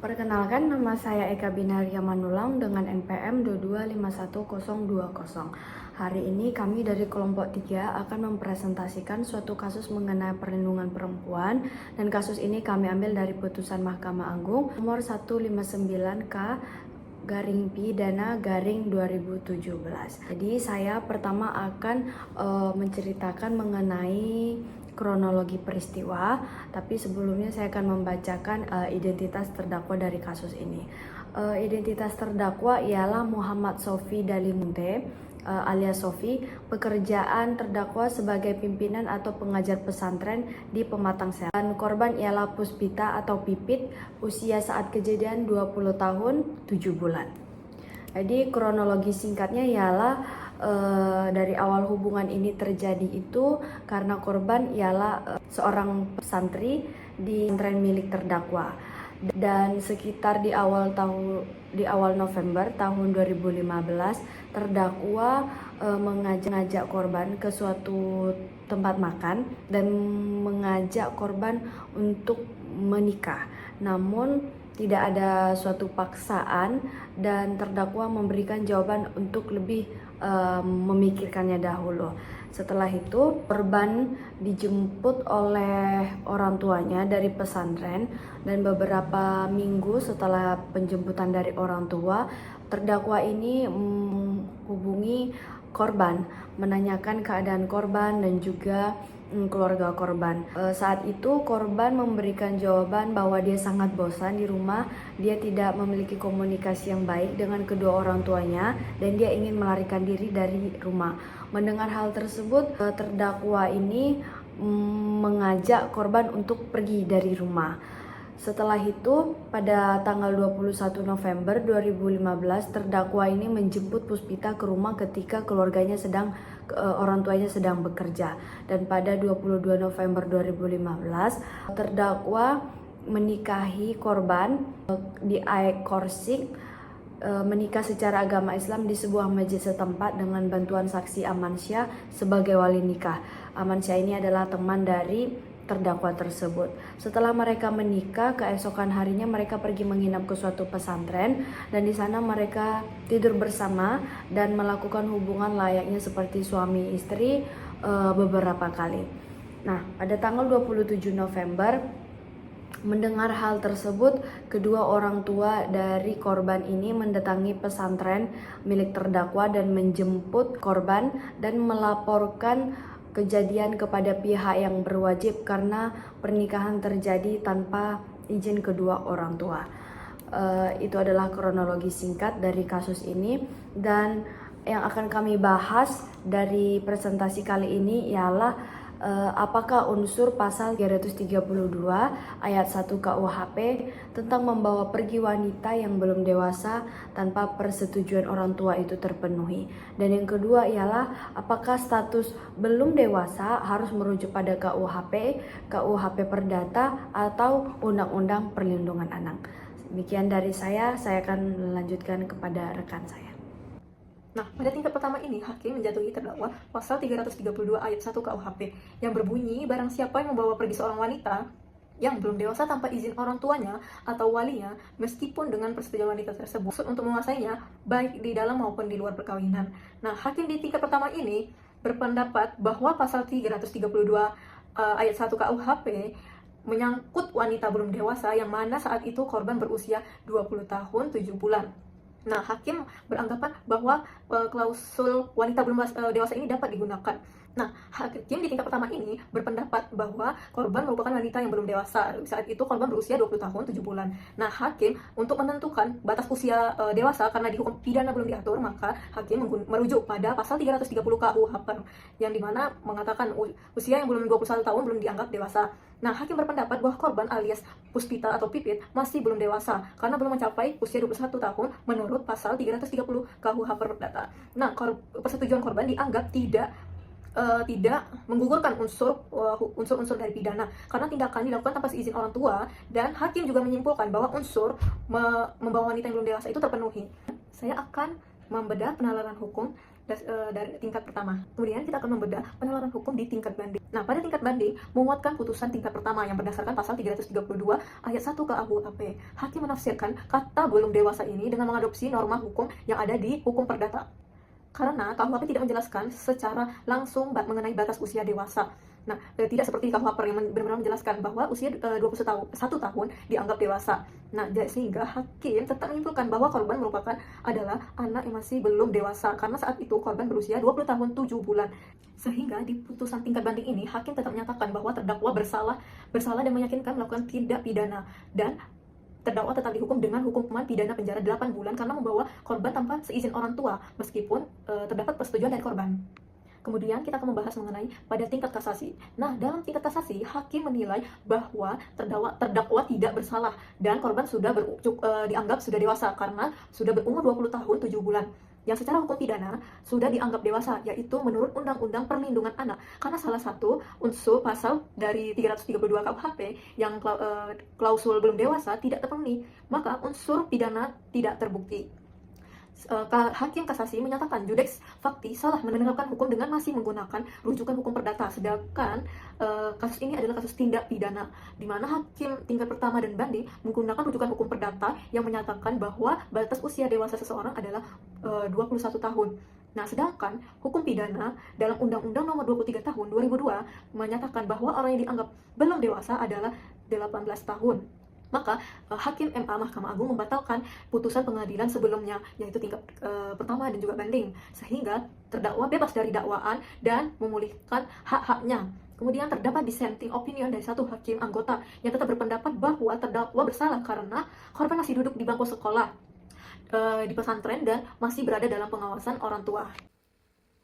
Perkenalkan, nama saya Eka Binaria Manulang dengan NPM 2251020. Hari ini kami dari kelompok 3 akan mempresentasikan suatu kasus mengenai perlindungan perempuan, dan kasus ini kami ambil dari putusan Mahkamah Agung nomor 159K garing pidana garing 2017. Jadi saya pertama akan menceritakan mengenai kronologi peristiwa, tapi sebelumnya saya akan membacakan identitas terdakwa dari kasus ini. Identitas terdakwa ialah Muhammad Sofi Dalimunte alias Sofi. Pekerjaan terdakwa sebagai pimpinan atau pengajar pesantren di Pematang Siantar. Dan korban ialah Puspita atau Pipit, usia saat kejadian 20 tahun 7 bulan. Jadi kronologi singkatnya ialah dari awal hubungan ini terjadi itu karena korban ialah seorang santri di pesantren milik terdakwa, dan sekitar di awal November tahun 2015 terdakwa mengajak korban ke suatu tempat makan dan mengajak korban untuk menikah. Namun tidak ada suatu paksaan dan terdakwa memberikan jawaban untuk lebih memikirkannya dahulu. Setelah itu korban dijemput oleh orang tuanya dari pesantren, dan beberapa minggu setelah penjemputan dari orang tua, terdakwa ini menghubungi korban, menanyakan keadaan korban dan juga keluarga korban. Saat itu korban memberikan jawaban bahwa dia sangat bosan di rumah, dia tidak memiliki komunikasi yang baik dengan kedua orang tuanya, dan dia ingin melarikan diri dari rumah. Mendengar hal tersebut, terdakwa ini mengajak korban untuk pergi dari rumah. Setelah itu, pada tanggal 21 November 2015, terdakwa ini menjemput Puspita ke rumah ketika orang tuanya sedang bekerja. Dan pada 22 November 2015, terdakwa menikahi korban di Aek Korsik, menikah secara agama Islam di sebuah masjid setempat dengan bantuan saksi Amansyah sebagai wali nikah. Amansyah ini adalah teman dari terdakwa tersebut. Setelah mereka menikah, keesokan harinya mereka pergi menginap ke suatu pesantren, dan di sana mereka tidur bersama dan melakukan hubungan layaknya seperti suami istri beberapa kali. Nah, pada tanggal 27 November mendengar hal tersebut, kedua orang tua dari korban ini mendatangi pesantren milik terdakwa dan menjemput korban dan melaporkan kejadian kepada pihak yang berwajib karena pernikahan terjadi tanpa izin kedua orang tua. Itu adalah kronologi singkat dari kasus ini, dan yang akan kami bahas dari presentasi kali ini ialah apakah unsur pasal 332 ayat 1 KUHP tentang membawa pergi wanita yang belum dewasa tanpa persetujuan orang tua itu terpenuhi. Dan yang kedua ialah apakah status belum dewasa harus merujuk pada KUHP Perdata atau Undang-Undang Perlindungan Anak. Demikian dari saya akan melanjutkan kepada rekan saya. Nah, pada tingkat pertama ini, hakim menjatuhi terdakwa pasal 332 ayat 1 KUHP yang berbunyi barang siapa yang membawa pergi seorang wanita yang belum dewasa tanpa izin orang tuanya atau walinya, meskipun dengan persetujuan wanita tersebut untuk menguasainya, baik di dalam maupun di luar perkawinan. Nah, hakim di tingkat pertama ini berpendapat bahwa pasal 332 ayat 1 KUHP menyangkut wanita belum dewasa yang mana saat itu korban berusia 20 tahun 7 bulan. Nah, hakim beranggapan bahwa klausul wanita belum dewasa ini dapat digunakan. Nah, hakim di tingkat pertama ini berpendapat bahwa korban merupakan wanita yang belum dewasa. Saat itu korban berusia 20 tahun 7 bulan. Nah, hakim untuk menentukan batas usia dewasa karena di hukum pidana belum diatur, maka hakim merujuk pada pasal 330 KUHP yang dimana mengatakan usia yang belum 21 tahun belum dianggap dewasa. Nah, hakim berpendapat bahwa korban alias Puspita atau Pipit masih belum dewasa karena belum mencapai usia 21 tahun menurut pasal 330 KUHP Perdata. Nah, persetujuan korban dianggap tidak menggugurkan unsur-unsur dari pidana karena tindakan dilakukan tanpa seizin orang tua, dan hakim juga menyimpulkan bahwa unsur membawa wanita yang belum dewasa itu terpenuhi. Saya akan membedah penalaran hukum dari tingkat pertama. Kemudian kita akan membedah penalaran hukum di tingkat banding. Nah, pada tingkat banding, menguatkan putusan tingkat pertama yang berdasarkan pasal 332 ayat 1 KUHP. Hakim menafsirkan kata belum dewasa ini dengan mengadopsi norma hukum yang ada di hukum perdata. Karena KUHP tidak menjelaskan secara langsung mengenai batas usia dewasa. Nah, tidak seperti KUHP yang benar-benar menjelaskan bahwa usia 21 tahun dianggap dewasa. Nah, sehingga hakim tetap menyimpulkan bahwa korban merupakan adalah anak yang masih belum dewasa karena saat itu korban berusia 20 tahun 7 bulan. Sehingga di putusan tingkat banding ini hakim tetap menyatakan bahwa terdakwa bersalah dan meyakinkan melakukan tindak pidana, dan terdakwa tetap dihukum dengan hukuman pidana penjara 8 bulan karena membawa korban tanpa seizin orang tua meskipun terdapat persetujuan dari korban. Kemudian kita akan membahas mengenai pada tingkat kasasi. Nah, dalam tingkat kasasi, hakim menilai bahwa terdakwa tidak bersalah dan korban sudah dianggap sudah dewasa karena sudah berumur 20 tahun 7 bulan. Yang secara hukum pidana sudah dianggap dewasa, yaitu menurut Undang-Undang Perlindungan Anak. Karena salah satu unsur pasal dari 332 KUHP yang klausul belum dewasa tidak terpenuhi, maka unsur pidana tidak terbukti. Hakim kasasi menyatakan judeks fakti salah menerapkan hukum dengan masih menggunakan rujukan hukum perdata, sedangkan kasus ini adalah kasus tindak pidana di mana hakim tingkat pertama dan banding menggunakan rujukan hukum perdata yang menyatakan bahwa batas usia dewasa seseorang adalah 21 tahun. Nah, sedangkan hukum pidana dalam Undang-Undang Nomor 23 Tahun 2002 menyatakan bahwa orang yang dianggap belum dewasa adalah 18 tahun. Maka Hakim MA Mahkamah Agung membatalkan putusan pengadilan sebelumnya, yaitu tingkat pertama dan juga banding, sehingga terdakwa bebas dari dakwaan dan memulihkan hak-haknya. Kemudian terdapat dissenting opinion dari satu hakim anggota yang tetap berpendapat bahwa terdakwa bersalah karena korban masih duduk di bangku sekolah di pesantren dan masih berada dalam pengawasan orang tua.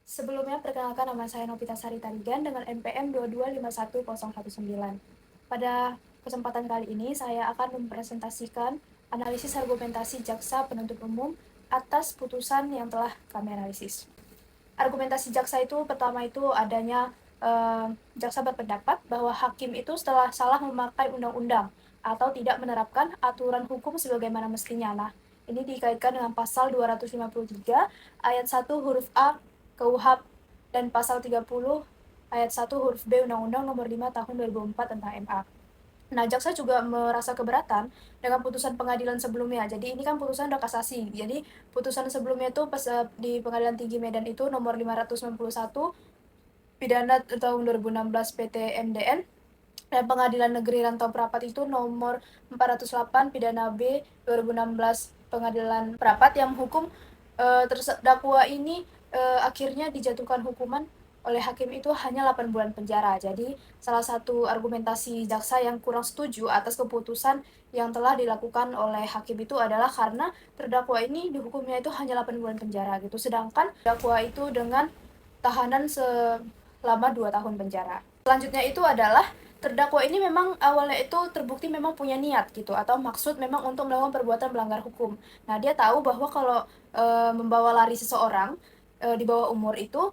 Sebelumnya, perkenalkan, nama saya Novita Sari Tarigan dengan NPM 2251019. Pada kesempatan kali ini, saya akan mempresentasikan analisis argumentasi jaksa penuntut umum atas putusan yang telah kami analisis. Argumentasi jaksa itu pertama itu adanya jaksa berpendapat bahwa hakim itu setelah salah memakai undang-undang atau tidak menerapkan aturan hukum sebagaimana mestinya. Nah, ini dikaitkan dengan pasal 253 ayat 1 huruf A KUHP dan pasal 30 ayat 1 huruf B Undang-Undang Nomor 5 Tahun 2004 tentang MA. Nah, jaksa juga merasa keberatan dengan putusan pengadilan sebelumnya. Jadi ini kan putusan udah kasasi. Jadi putusan sebelumnya itu di Pengadilan Tinggi Medan itu nomor 591 pidana tahun 2016 PT MDN, dan Pengadilan Negeri Rantau Prapat itu nomor 408 pidana B 2016 Pengadilan Prapat yang hukum terdakwa ini akhirnya dijatuhkan hukuman oleh hakim itu hanya 8 bulan penjara. Jadi salah satu argumentasi jaksa yang kurang setuju atas keputusan yang telah dilakukan oleh hakim itu adalah karena terdakwa ini dihukumnya itu hanya 8 bulan penjara gitu. Sedangkan terdakwa itu dengan tahanan selama 2 tahun penjara. Selanjutnya itu adalah terdakwa ini memang awalnya itu terbukti memang punya niat gitu atau maksud memang untuk melakukan perbuatan melanggar hukum. Nah, dia tahu bahwa kalau membawa lari seseorang di bawah umur itu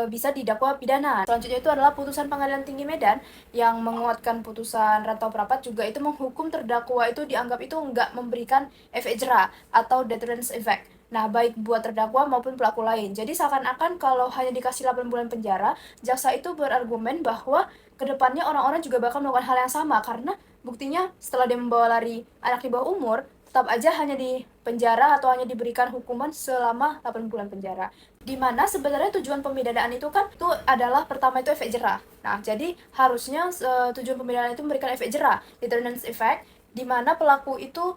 bisa didakwa pidana. Selanjutnya itu adalah putusan Pengadilan Tinggi Medan yang menguatkan putusan Rantau Prapat juga itu menghukum terdakwa itu dianggap itu nggak memberikan efek jera atau deterrence effect. Nah, baik buat terdakwa maupun pelaku lain. Jadi seakan-akan kalau hanya dikasih 8 bulan penjara, jaksa itu berargumen bahwa kedepannya orang-orang juga bakal melakukan hal yang sama karena buktinya setelah dia membawa lari anak di bawah umur, tetap aja hanya di penjara atau hanya diberikan hukuman selama 8 bulan penjara. Dimana sebenarnya tujuan pemidanaan itu kan itu adalah pertama itu efek jera. Nah, jadi harusnya tujuan pemidanaan itu memberikan efek jera, deterrence effect, dimana pelaku itu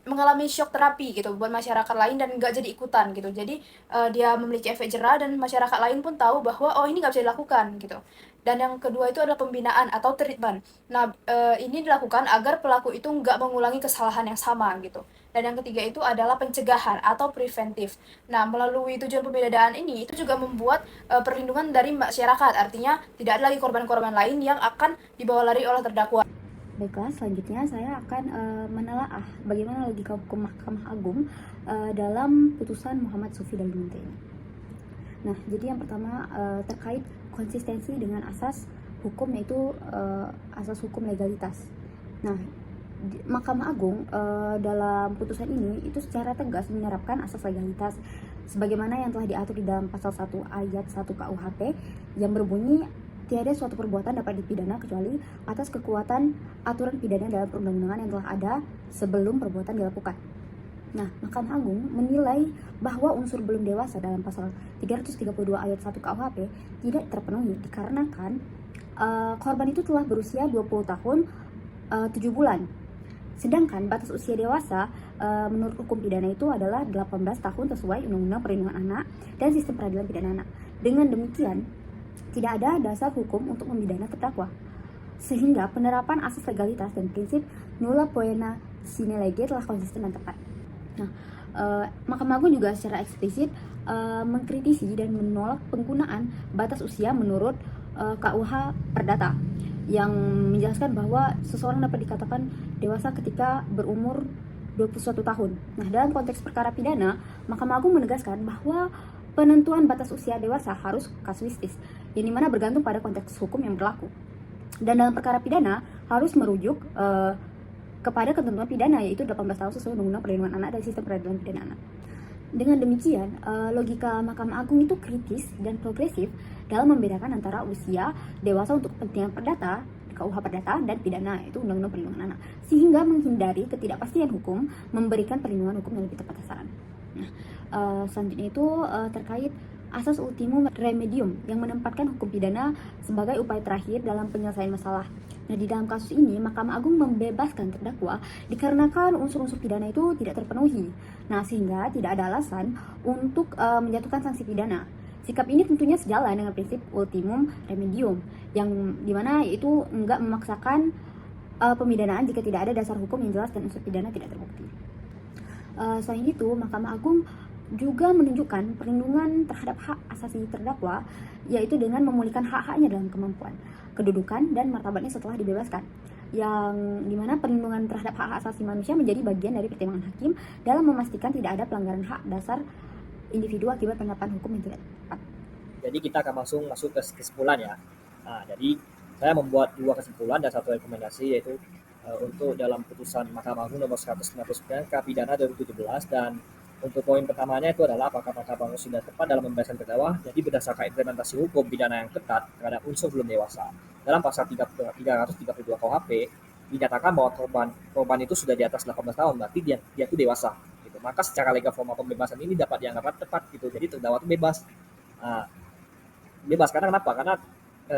mengalami shock terapi gitu buat masyarakat lain dan nggak jadi ikutan gitu. Jadi dia memiliki efek jera dan masyarakat lain pun tahu bahwa oh ini nggak bisa dilakukan gitu. Dan yang kedua itu adalah pembinaan atau treatment. Nah, ini dilakukan agar pelaku itu nggak mengulangi kesalahan yang sama gitu. Dan yang ketiga itu adalah pencegahan atau preventif. Nah, melalui tujuan pembinaan ini itu juga membuat perlindungan dari masyarakat. Artinya tidak ada lagi korban-korban lain yang akan dibawa lari oleh terdakwa. Baiklah, selanjutnya saya akan menelaah bagaimana logika hukum Mahkamah Agung dalam putusan Muhammad Sufi dan Binte ini. Nah, jadi yang pertama terkait konsistensi dengan asas hukum, yaitu asas hukum legalitas. Nah, Mahkamah Agung dalam putusan ini itu secara tegas menerapkan asas legalitas sebagaimana yang telah diatur di dalam pasal 1 ayat 1 KUHP yang berbunyi tiada suatu perbuatan dapat dipidana kecuali atas kekuatan aturan pidana dalam perundang-undangan yang telah ada sebelum perbuatan dilakukan. Nah, Mahkamah Agung menilai bahwa unsur belum dewasa dalam pasal 332 ayat 1 KUHP tidak terpenuhi dikarenakan korban itu telah berusia 20 tahun 7 bulan. Sedangkan batas usia dewasa menurut hukum pidana itu adalah 18 tahun sesuai Undang-Undang Perlindungan Anak dan Sistem Peradilan Pidana Anak. Dengan demikian, tidak ada dasar hukum untuk memidana terdakwa. Sehingga penerapan asas legalitas dan prinsip nulla poena sine lege telah konsisten dan tepat. Nah, Mahkamah Agung juga secara eksplisit mengkritisi dan menolak penggunaan batas usia menurut KUH Perdata yang menjelaskan bahwa seseorang dapat dikatakan dewasa ketika berumur 21 tahun. Nah, dalam konteks perkara pidana, Mahkamah Agung menegaskan bahwa penentuan batas usia dewasa harus kasuistis, yang dimana bergantung pada konteks hukum yang berlaku. Dan dalam perkara pidana harus merujuk kepada ketentuan pidana, yaitu 18 tahun sesuai Undang-Undang Perlindungan Anak dan Sistem Peradilan Pidana Anak. Dengan demikian, logika Mahkamah Agung itu kritis dan progresif dalam membedakan antara usia dewasa untuk kepentingan perdata, KUH Perdata, dan pidana, yaitu Undang-Undang Perlindungan Anak, sehingga menghindari ketidakpastian hukum, memberikan perlindungan hukum yang lebih tepat sasaran. Nah, selanjutnya itu terkait asas ultimum remedium yang menempatkan hukum pidana sebagai upaya terakhir dalam penyelesaian masalah. Nah, di dalam kasus ini Mahkamah Agung membebaskan terdakwa dikarenakan unsur-unsur pidana itu tidak terpenuhi. Nah, sehingga tidak ada alasan untuk menjatuhkan sanksi pidana. Sikap ini tentunya sejalan dengan prinsip ultimum remedium yang dimana itu enggak memaksakan pemidanaan jika tidak ada dasar hukum yang jelas dan unsur pidana tidak terbukti. Selain itu, Mahkamah Agung juga menunjukkan perlindungan terhadap hak asasi terdakwa, yaitu dengan memulihkan hak-haknya dalam kemampuan, kedudukan, dan martabatnya setelah dibebaskan, yang dimana perlindungan terhadap hak asasi manusia menjadi bagian dari pertimbangan hakim dalam memastikan tidak ada pelanggaran hak dasar individu akibat penerapan hukum yang tidak tepat. Jadi kita akan masuk ke kesimpulan ya. Nah, jadi saya membuat 2 kesimpulan dan 1 rekomendasi, yaitu untuk dalam putusan Mahkamah Agung nomor 159 K-Pidana 2017, dan untuk poin pertamanya itu adalah apakah Mahkamah Agung sudah tepat dalam membebaskan terdakwa. Jadi berdasarkan implementasi hukum pidana yang ketat terhadap unsur belum dewasa dalam pasal 332 KUHP dinyatakan bahwa korban itu sudah di atas 18 tahun, berarti dia itu dewasa gitu. Maka secara legal formal pembebasan ini dapat dianggap tepat gitu. Jadi terdakwa itu bebas. Bebas karena kenapa? Karena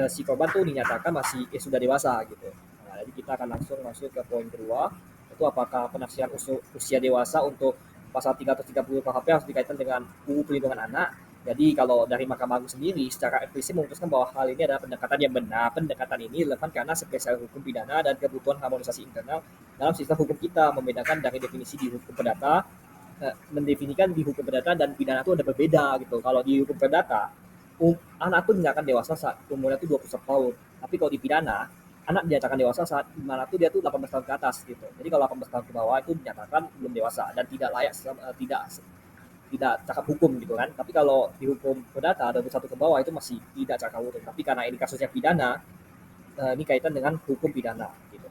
si korban tuh dinyatakan masih sudah dewasa gitu. Nah, jadi kita akan langsung masuk ke poin kedua, itu apakah penafsiran usia dewasa untuk pasal 330 KUHP harus dikaitkan dengan UU Perlindungan Anak. Jadi kalau dari Mahkamah Agung sendiri secara eksplisit memutuskan bahwa hal ini adalah pendekatan yang benar. Pendekatan ini relevan karena spesial hukum pidana dan kebutuhan harmonisasi internal dalam sistem hukum kita, membedakan dari definisi di hukum perdata, mendefinisikan di hukum perdata dan pidana itu ada berbeda gitu. Kalau di hukum perdata, anak itu dinyatakan dewasa saat umurnya itu 21 tahun. Tapi kalau di pidana, anak dinyatakan dewasa saat dimana tuh dia tuh 18 tahun ke atas gitu. Jadi kalau 18 tahun ke bawah itu dinyatakan belum dewasa dan tidak layak, tidak cakap hukum gitu kan. Tapi kalau di hukum perdata 21 ke bawah itu masih tidak cakap hukum. Tapi karena ini kasusnya pidana, ini kaitan dengan hukum pidana gitu.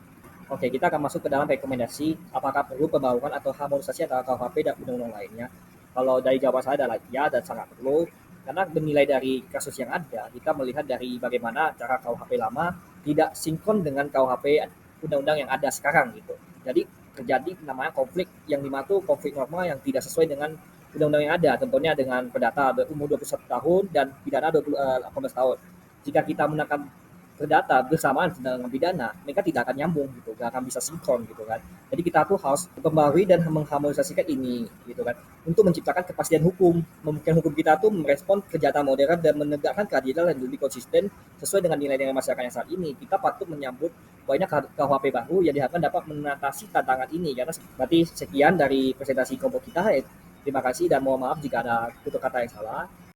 Oke, kita akan masuk ke dalam rekomendasi apakah perlu pembaruan atau harmonisasi antara KUHP dan undang-undang lainnya. Kalau dari jawaban saya adalah ya dan sangat perlu. Karena menilai dari kasus yang ada, kita melihat dari bagaimana cara KUHP lama tidak sinkron dengan KUHP undang-undang yang ada sekarang gitu. Jadi terjadi namanya konflik yang dimana tuh konflik normal yang tidak sesuai dengan undang-undang yang ada. Contohnya dengan perdata umur 21 tahun dan pidana 18 tahun. Jika kita menggunakan perdata bersamaan dengan pidana, mereka tidak akan nyambung gitu, nggak akan bisa sinkron gitu kan. Jadi kita tuh harus memperbarui dan mengharmonisasikan ini gitu kan, untuk menciptakan kepastian hukum, memungkinkan hukum kita tuh merespon kejahatan modern dan menegakkan keadilan yang lebih konsisten sesuai dengan nilai-nilai masyarakat yang saat ini. Kita patut menyambut banyak KUHP baru yang diharapkan dapat mengatasi tantangan ini. Karena berarti sekian dari presentasi kelompok kita. Terima kasih dan mohon maaf jika ada tutur kata yang salah.